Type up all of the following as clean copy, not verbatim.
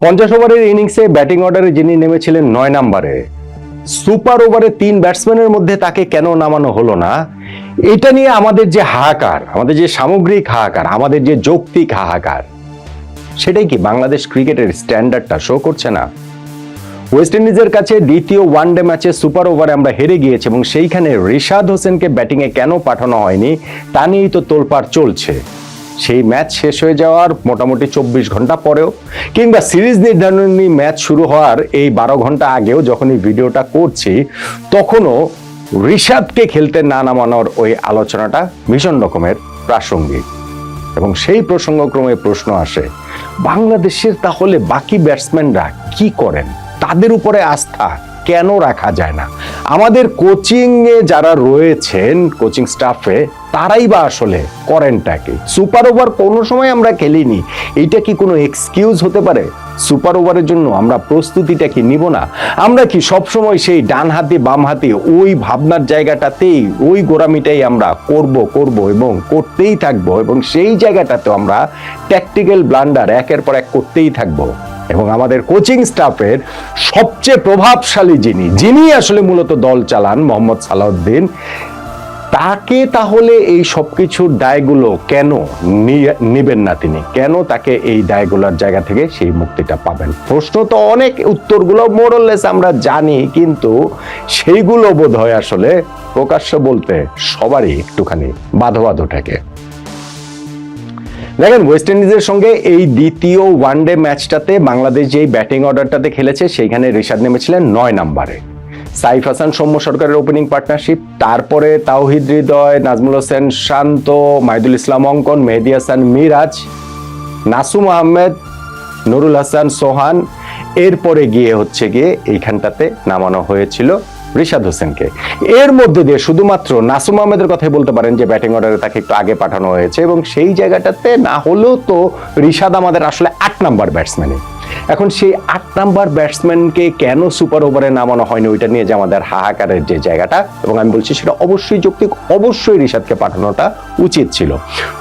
50 ওভারের ইনিংসে ব্যাটিং অর্ডারে যিনি নেমেছিলেন 9 নম্বরে, সুপার ওভারে 3 ব্যাটসম্যানের মধ্যে তাকে কেন নামানো হলো না, এটা নিয়ে আমাদের যে হাহাকার, আমাদের যে সামগ্রিক হাহাকার, আমাদের যে যৌক্তিক হাহাকার, সেটাই কি বাংলাদেশ ক্রিকেটের স্ট্যান্ডার্ডটা শো করছে না? ওয়েস্ট ইন্ডিজের কাছে দ্বিতীয় ওয়ানডে ম্যাচে সুপার ওভারে আমরা হেরে গিয়েছি এবং সেইখানে রিশাদ হোসেনকে ব্যাটিংয়ে কেন পাঠানো হয়নি তা নিয়েই তো তোলপাড় চলছে। সেই ম্যাচ শেষ হয়ে যাওয়ার মোটামুটি 24 ঘন্টা পরেও কিংবা সিরিজ নির্ধারণী ম্যাচ শুরু হওয়ার এই 12 ঘন্টা আগেও যখন এই ভিডিওটা করছি, তখনও রিশাদকে খেলতে না নামানোর ওই আলোচনাটা ভীষণ রকমের প্রাসঙ্গিক। এবং সেই প্রসঙ্গক্রমে প্রশ্ন আসে, বাংলাদেশের তাহলে বাকি ব্যাটসম্যানরা কি করেন? তাদের উপরে আস্থা কেন রাখা যায় না? আমাদের কোচিং এ যারা রয়েছেন, কোচিং স্টাফে, তারাই বা আসলে করেনটা কি? সুপার ওভার কোনো সময় আমরা খেলিনি, এইটা কি কোনো এক্সকিউজ হতে পারে? সুপার ওভারের জন্য আমরা প্রস্তুতিটা কি নিব না? আমরা কি সবসময় সেই ডান হাতি বাম হাতি ওই ভাবনার জায়গাটাতেই ওই গোড়ামিটাই আমরা করব এবং করতেই থাকবো, এবং সেই জায়গাটাতে আমরা ট্যাকটিক্যাল ব্লান্ডার একের পর এক করতেই থাকবো? এবং আমাদের কোচিং স্টাফের সবচেয়ে প্রভাবশালী যিনি আসলে মূলত দল চালান, মোহাম্মদ সালাউদ্দিন, তাকে তাহলে এই সবকিছুর দায়গুলো কেন নিবেন না? তিনি কেন তাকে এই দায়গুলোর জায়গা থেকে সেই মুক্তিটা পাবেন? প্রশ্ন তো অনেক, উত্তরগুলো মোরলেস আমরা জানি, কিন্তু সেইগুলো বোধ হয় আসলে প্রকাশ্য বলতে সবারই একটুখানি বাধো থাকে। দেখেন, ওয়েস্ট ইন্ডিজের সঙ্গে এই দ্বিতীয় ওয়ানডে ম্যাচটাতে বাংলাদেশ যেই ব্যাটিং অর্ডারটাতে খেলেছে, সেইখানে রিশাদ নেমেছিলেন 9 নম্বরে। সাইফ হাসান সৌম্য সরকারের ওপেনিং পার্টনারশিপ, তারপরে তাওহিদ হৃদয়, নাজমুল হোসেন শান্ত, মাহিদুল ইসলাম অঙ্কন, মেহেদী হাসান মিরাজ, নাসুম আহমেদ, নুরুল হাসান সোহান, এরপরে গিয়ে এইখানটাতে নামানো হয়েছিল রিশাদ হোসেনকে। এর মধ্যে দিয়ে শুধুমাত্র নাসুম আহমেদের কথাই বলতে পারেন যে ব্যাটিং অর্ডারে তাকে একটু আগে পাঠানো হয়েছে, এবং সেই জায়গাটাতে না হলেও তো রিশাদ আমাদের আসলে 8 নাম্বার ব্যাটসম্যানই। এখন সেই 8 নাম্বার ব্যাটসম্যানকে কেন সুপার ওভারে নামানো হয়নি, ওইটা নিয়ে যে আমাদের হাহাকারের যে জায়গাটা, এবং আমি বলছি সেটা অবশ্যই যৌক্তিক, অবশ্যই রিশাদকে পাঠানোটা উচিত ছিল।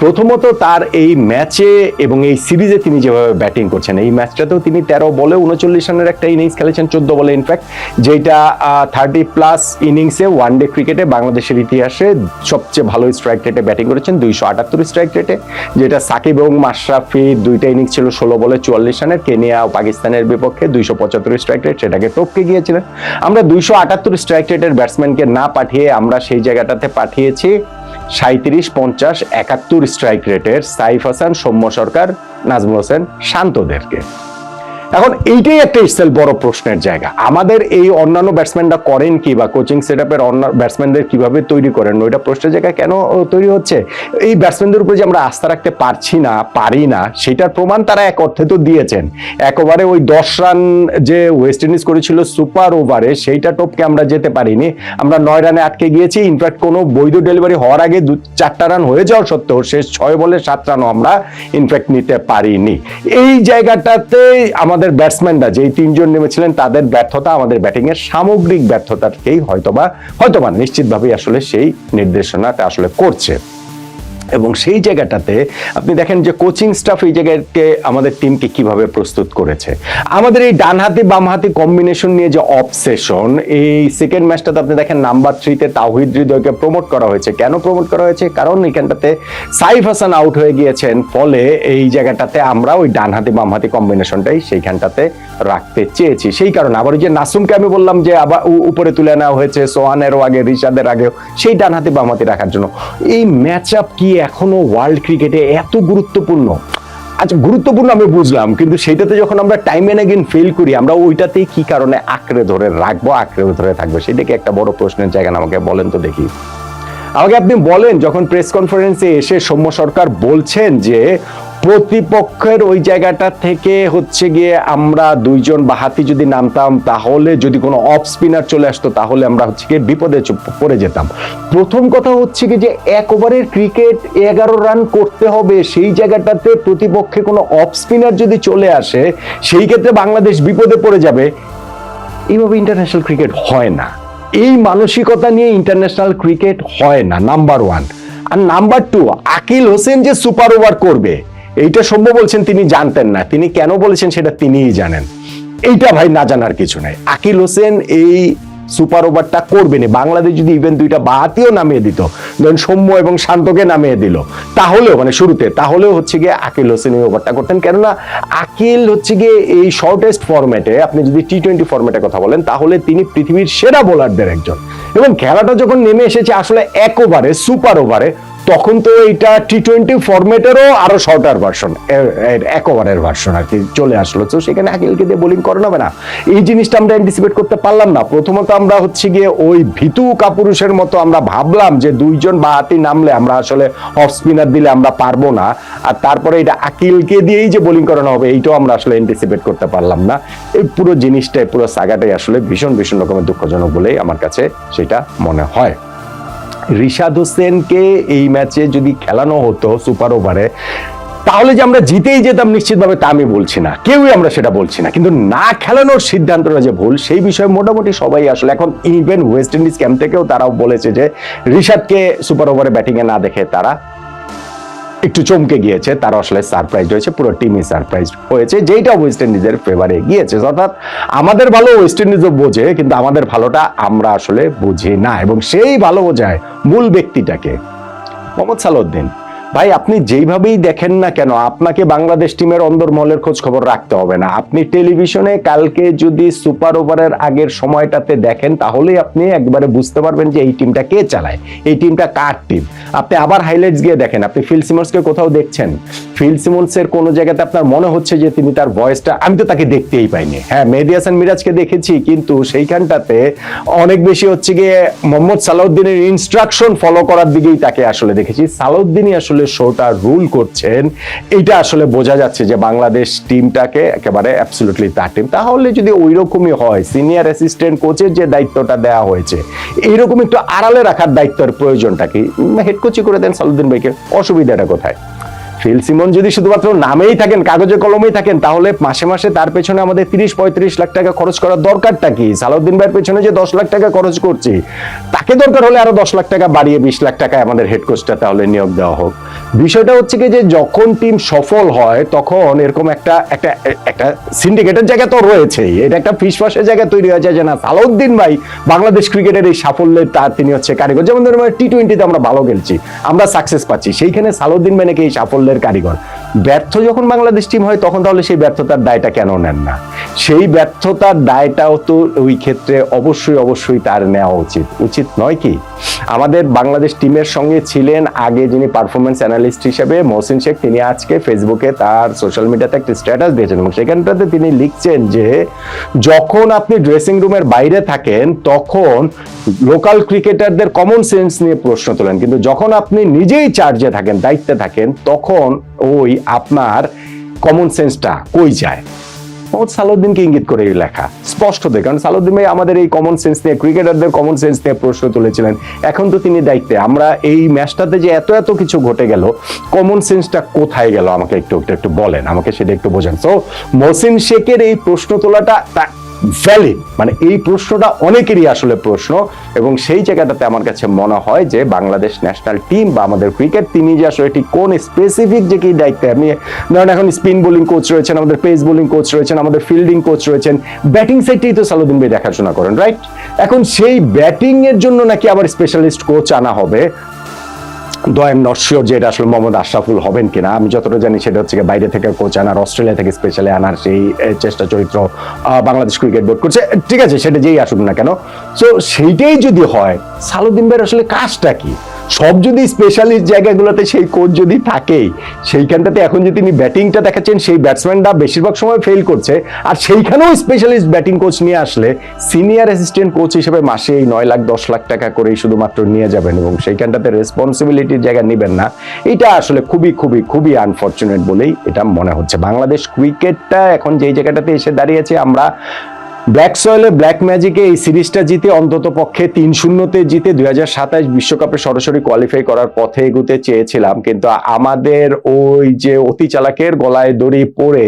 প্রথমত তার এই ম্যাচে এবং এই সিরিজে তিনি যেভাবে ব্যাটিং করছেন, এই ম্যাচটাতেও তিনি 13 বলে 39 রানের একটা ইনিংস খেলেছেন, 14 বলে ইনফ্যাক্ট, যেটা 30+ ইনিংসে ওয়ানডে ক্রিকেটে বাংলাদেশের ইতিহাসে সবচেয়ে ভালো স্ট্রাইক রেটে ব্যাটিং করেছেন, 278 স্ট্রাইক রেটে, যেটা সাকিব এবং মাশরাফি দুইটা ইনিংস ছিল 16 বলে 44 রানের, কেনিয়া ও পাকিস্তানের বিপক্ষে 275 স্ট্রাইক রেট, সেটাকে টপকে গিয়েছিলেন। আমরা 278 স্ট্রাইক রেটের ব্যাটসম্যানকে না পাঠিয়ে আমরা সেই জায়গাটাতে পাঠিয়েছি 37, 50, 71 স্ট্রাইক রেটের সাইফ হাসান, সৌম্য সরকার, নাজমুল হোসেন শান্তদেরকে। এখন এইটাই একটা ইটসেলফ বড় প্রশ্নের জায়গা। আমাদের এই অন্যান্য ব্যাটসম্যানরা করেন কি, বা কোচিং সেটআপের অন্য ব্যাটসম্যানদের কিভাবে তৈরি করেন, ওইটা প্রশ্নের জায়গা কেন তৈরি হচ্ছে? এই ব্যাটসম্যানদের উপরে যে আমরা আস্থা রাখতে পারি না, সেটার প্রমাণ তারা এক অর্থে তো দিয়েছেন। একবারে ওই 10 রান যে ওয়েস্ট ইন্ডিজ করেছিল সুপার ওভারে, সেইটা টপকে আমরা যেতে পারিনি, আমরা 9 রানে আটকে গিয়েছি। ইনফ্যাক্ট কোনো বৈধ ডেলিভারি হওয়ার আগে 4টা রান হয়ে যাওয়া সত্ত্বেও শেষ 6 বলে 7 রানও আমরা ইনফ্যাক্ট নিতে পারিনি। এই জায়গাটাতে আমাদের ব্যাটসম্যানরা যেই 3 জন নেমেছিলেন, তাদের ব্যর্থতা আমাদের ব্যাটিং এর সামগ্রিক ব্যর্থতাকেই হয়তোবা নিশ্চিতভাবেই আসলে সেই নির্দেশনাটা আসলে করছে। এবং সেই জায়গাটাতে আপনি দেখেন যে কোচিং স্টাফ এই জায়গাকে আমাদের টিমকে কিভাবে প্রস্তুত করেছে। আমাদের এই ডানহাতি বামহাতি কম্বিনেশন নিয়ে যে অবসেশন, এই সেকেন্ড ম্যাচটাতে আপনি দেখেন নাম্বার 3-তে তাওহিদ হৃদয়কে প্রমোট করা হয়েছে। কেন প্রমোট করা হয়েছে? কারণ এখানটাতে সাইফ হাসান আউট হয়ে গিয়েছেন, ফলে এই জায়গাটাতে আমরা ওই ডানহাতি বামহাতি কম্বিনেশনটাই সেইখানটাতে রাখতে চেয়েছি। সেই কারণে আবার ওই যে নাসুমকে আমি বললাম যে আবার উপরে তুলে নেওয়া হয়েছে সোহানেরও আগে, রিশাদের আগেও, সেই ডানহাতি বামহাতি রাখার জন্য। এই ম্যাচ আপ কি এখনো ওয়ার্ল্ড ক্রিকেটে এত গুরুত্বপূর্ণ? আচ্ছা, গুরুত্বপূর্ণ আমি বুঝলাম, কিন্তু সেইটাতে যখন আমরা টাইম এন্ড এগেইন ফেল করি, আমরা ওইটাতেই কি কারণে আঁকড়ে ধরে রাখবো, আঁকড়ে ধরে থাকবো? সেটা কি একটা বড় প্রশ্নের জায়গা না? আমাকে বলেন তো দেখি। আমাকে আপনি বলেন, যখন প্রেস কনফারেন্সে এসে সৌম্য সরকার বলছেন যে প্রতিপক্ষের ওই জায়গাটা থেকে গিয়ে আমরা 2 জন বাহাতি যদি নামতাম, তাহলে যদি কোনো অফ স্পিনার চলে আসতো, তাহলে আমরা গিয়ে বিপদে পড়ে যেতাম। প্রথম কথা যে 1 ওভারের ক্রিকেট 11 রান করতে হবে, সেই জায়গাটাতে প্রতিপক্ষে কোনো অফ স্পিনার যদি চলে আসে, সেই ক্ষেত্রে বাংলাদেশ বিপদে পড়ে যাবে। এইভাবে ইন্টারন্যাশনাল ক্রিকেট হয় না। এই মানসিকতা নিয়ে ইন্টারন্যাশনাল ক্রিকেট হয় না, নাম্বার 1। আর নাম্বার 2, আকিল হোসেন যে সুপার ওভার করবে, এইটা সৌম্য বলছেন তিনি জানতেন না, তিনি কেন বলেছেন সেটা তিনিই জানেন। এইটা ভাই না জানার কিছু নাই। আকিল হোসেন এই সুপার ওভারটা করবেনি। বাংলাদেশ যদি ইভেন দুইটা বাতিও নামিয়ে দিত, ধরেন সৌম্য এবং শান্তকে নামিয়ে দিল, তাহলেও মানে শুরুতে, তাহলেও হচ্ছে গিয়ে আকিল হোসেন এই ওভারটা করতেন। কেননা আকিল হচ্ছে গিয়ে এই শর্টেস্ট ফরম্যাটে, আপনি যদি টি-20 ফরম্যাটে কথা বলেন, তাহলে তিনি পৃথিবীর সেরা বোলারদের একজন। এবং খেলাটা যখন নেমে এসেছে আসলে এক ওভারে, সুপার ওভারে, তখন তো এটা টি-20 ফরম্যাটেরও আরো শর্টার ভার্সন, এক ওভারের ভার্সন আর কি চলে আসলো। তো সেখানে আকিলকে দিয়ে বোলিং করানো হবে না, এই জিনিসটা আমরা অ্যান্টিসিপেট করতে পারলাম না। প্রথমত আমরা হচ্ছে গিয়ে ওই ভীতু কাপুরুষের মতো আমরা ভাবলাম যে দুইজন বাহাতি নামলে আমরা আসলে অফ স্পিনার দিলে আমরা পারবো না, আর তারপরে এটা আকিলকে দিয়েই যে বোলিং করানো হবে এইটাও আমরা আসলে অ্যান্টিসিপেট করতে পারলাম না। এই পুরো জিনিসটাই, পুরো সাগাটাই আসলে ভীষণ ভীষণ রকমের দুঃখজনক বলেই আমার কাছে সেটা মনে হয়। রিশাদ হোসেনকে এই ম্যাচে যদি খেলানো হতো সুপার ওভারে, তাহলে যে আমরা জিতেই যেতাম নিশ্চিতভাবে তা আমি বলছি না, কেউই আমরা সেটা বলছি না, কিন্তু না খেলানোর সিদ্ধান্তটা যে ভুল, সেই বিষয়ে মোটামুটি সবাই আসলে এখন, ইভেন ওয়েস্ট ইন্ডিজ ক্যাম্প থেকেও তারাও বলেছে যে রিশাদকে সুপার ওভারে ব্যাটিংয়ে না দেখে তারা একটু চমকে গিয়েছে, তারা আসলে সারপ্রাইজ হয়েছে, পুরো টিমই সারপ্রাইজ হয়েছে, যেটা ওয়েস্ট ইন্ডিজের ফেভারে গিয়েছে। অর্থাৎ আমাদের ভালো ওয়েস্ট ইন্ডিজও বোঝে, কিন্তু আমাদের ভালোটা আমরা আসলে বুঝি না, এবং সেই ভালো বোঝায় মূল ব্যক্তিটাকে, মোহাম্মদ সালাউদ্দিন। ভাই আপনি যেইভাবেই দেখেন না কেন, আপনাকে বাংলাদেশ টিমের অন্দরমহলের খোঁজ খবর রাখতে হবে না। আপনি টেলিভিশনে কালকে যদি সুপার ওভারের আগের সময়টাতে দেখেন, তাহলেই আপনি একবারে বুঝতে পারবেন যে এই টিমটা কে চালায়, এই টিমটা কার টিম। আপনি আবার হাইলাইটস গিয়ে দেখেন, আপনি ফিল সিমন্সকে কোথাও দেখছেন? ফিল সিমন্সের কোনো জায়গাতে আপনার মনে হচ্ছে যে তিনি তার ভয়েসটা, আমি তো তাকে দেখতেই পাইনি। হ্যাঁ, মেহেদী হাসান মিরাজকে দেখেছি, কিন্তু সেইখানটাতে অনেক বেশি হচ্ছে গিয়ে মোহাম্মদ সালাউদ্দিনের ইনস্ট্রাকশন ফলো করার দিকেই তাকে আসলে দেখেছি। সালাউদ্দিনই আসলে শোটা রুল করছেন, এটা আসলে বোঝা যাচ্ছে যে বাংলাদেশ টিমটাকে একেবারে অ্যাবসলিউটলি তার টিম। তাহলে যদি ওই রকমই হয়, সিনিয়র অ্যাসিস্ট্যান্ট কোচের যে দায়িত্বটা দেওয়া হয়েছে, এইরকম একটু আড়ালে রাখার দায়িত্বের প্রয়োজনটা কি? হেড কোচই করে দেন সালাউদ্দিন ভাইকে, অসুবিধাটা কোথায়? ফিল সিমন যদি শুধুমাত্র নামেই থাকেন, কাগজে কলমেই থাকেন, তাহলে মাসে মাসে তার পেছনে আমাদের 30-35 লাখ টাকা খরচ করার দরকারটা কি? সালাউদ্দিন ভাইয়ের পেছনে যে 10 লাখ টাকা খরচ করছি, তাকে দরকার হলে আরো 10 লাখ টাকা বাড়িয়ে 20 লাখ টাকা আমাদের হেড কোচটা তাহলে নিয়োগ দেওয়া হোক। বিষয়টা হচ্ছে কি যে যখন টিম সফল হয়, তখন এরকম একটা একটা একটা সিন্ডিকেটের জায়গা তো রয়েছেই, এটা একটা ফিসফাসের জায়গা তৈরি হয়ে যায় যে না, সালাউদ্দিন ভাই বাংলাদেশ ক্রিকেটের এই সাফল্যের তার তিনি হচ্ছে কারিগর। যেমন ধরুন টি-20তে আমরা ভালো খেলছি, আমরা সাকসেস পাচ্ছি, সেইখানে সালাউদ্দিন ভাই নাকি এই সাফল্যের কারিগর। ব্যর্থ যখন বাংলাদেশ টিম হয়, তখন তাহলে সেই ব্যর্থতার দায়টা কেন নেন না? সেই ব্যর্থতার দায়টাও তো ওই ক্ষেত্রে অবশ্যই অবশ্যই তার নেওয়া উচিত নয় কি? আমাদের বাংলাদেশ টিমের সঙ্গে ছিলেন আগে যিনি পারফরমেন্স অ্যানালিস্ট হিসেবে মহসিন শেখ, তিনি আজকে ফেসবুকে তার সোশ্যাল মিডিয়াতে একটা স্ট্যাটাস দিয়েছেন, এবং সেখানটাতে তিনি লিখছেন যে যখন আপনি ড্রেসিং রুমের বাইরে থাকেন তখন লোকাল ক্রিকেটারদের কমন সেন্স নিয়ে প্রশ্ন তোলেন, কিন্তু যখন আপনি নিজেই চার্জে থাকেন, দায়িত্বে থাকেন, তখন ওই আপনার কমন সেন্সটা কই যায়? মোহাম্মদ সালাউদ্দিনকে ইঙ্গিত করে লেখা স্পষ্ট, কারণ সালাউদ্দিন ভাই আমাদের এই কমন সেন্স নিয়ে, ক্রিকেটারদের কমন সেন্স নিয়ে প্রশ্ন তুলেছিলেন। এখন তো তিনি দায়িত্বে, আমরা এই ম্যাচটাতে যে এত এত কিছু ঘটে গেল, কমন সেন্সটা কোথায় গেল আমাকে একটু বলেন, আমাকে সেটা একটু বোঝান। সো মহসিন শেখের এই প্রশ্ন তোলাটা ভ্যালিড, মানে এই প্রশ্নটা অনেকেরই আসলে প্রশ্ন, এবং সেই জায়গাটাতে আমার কাছে মনে হয় যে বাংলাদেশ ন্যাশনাল টিম বা আমাদের ক্রিকেট, তিনি যে আসলে ঠিক কোন স্পেসিফিক যে কি দায়িত্বে, আপনি ধরেন এখন স্পিন বোলিং কোচ রয়েছেন, আমাদের পেস বোলিং কোচ রয়েছেন, আমাদের ফিল্ডিং কোচ রয়েছেন, ব্যাটিং সাইডটাই তো সালাউদ্দিন ভাই দেখাশোনা করেন, রাইট? এখন সেই ব্যাটিং এর জন্য নাকি আবার স্পেশালিস্ট কোচ আনা হবে। আই এম নট শিওর যে এটা আসলে মোহাম্মদ আশরাফুল হবেন কিনা। আমি যতটা জানি সেটা হচ্ছে বাইরে থেকে কোচ আনার, অস্ট্রেলিয়া থেকে স্পেশালি আনার সেই চেষ্টা চরিত্র বাংলাদেশ ক্রিকেট বোর্ড করছে, ঠিক আছে, সেটা যেই আসুক না কেন। সো সেইটাই যদি হয়, সালাউদ্দিন ভাইয়ের আসলে কাজটা কি? সব যদি স্পেশালিস্ট জায়গাগুলোতে সেই কোচ যদি থাকেই, সেইখানটাতে এখন যে তিনি ব্যাটিংটা দেখাচ্ছেন, সেই ব্যাটসম্যানরা বেশিরভাগ সময় ফেল করছে, আর সেইখানেও স্পেশালিস্ট ব্যাটিং কোচ নিয়ে আসলে সিনিয়র অ্যাসিস্ট্যান্ট কোচ হিসেবে মাসে এই 9 লাখ 10 লাখ টাকা করেই শুধুমাত্র নিয়ে যাবেন, এবং সেইখানটাতে রেসপন্সিবিলিটির জায়গা নেবেন না। এটা আসলে খুবই খুবই খুবই আনফর্চুনেট বলেই এটা মনে হচ্ছে। বাংলাদেশ ক্রিকেটটা এখন যেই জায়গাটাতে এসে দাঁড়িয়েছে, আমরা ব্ল্যাক সয়েলে ব্ল্যাক ম্যাজিকে এই সিরিজটা জিতে অন্তত পক্ষে 3-0 জিতে 2027 বিশ্বকাপে সরাসরি কোয়ালিফাই করার পথে এগুতে চেয়েছিলাম, কিন্তু আমাদের ওই যে অতি চালাকের গলায় দড়ি পড়ে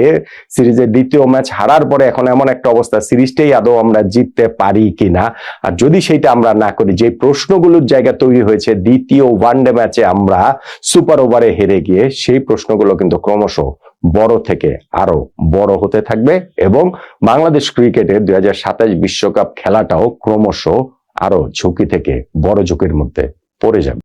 সিরিজের দ্বিতীয় ম্যাচ হারার পরে এখন এমন একটা অবস্থা, সিরিজটাই আদৌ আমরা জিততে পারি কিনা। আর যদি সেইটা আমরা না করি, যে প্রশ্নগুলোর জায়গা তৈরি হয়েছে দ্বিতীয় ওয়ানডে ম্যাচে আমরা সুপার ওভারে হেরে গিয়ে, সেই প্রশ্নগুলো কিন্তু ক্রমশ বড় থেকে আরো বড় হতে থাকবে এবং বাংলাদেশ ক্রিকেটের 2027 বিশ্বকাপ খেলাটাও ক্রমশ আরো ঝুঁকি থেকে বড় ঝুঁকির মধ্যে পড়ে যাবে।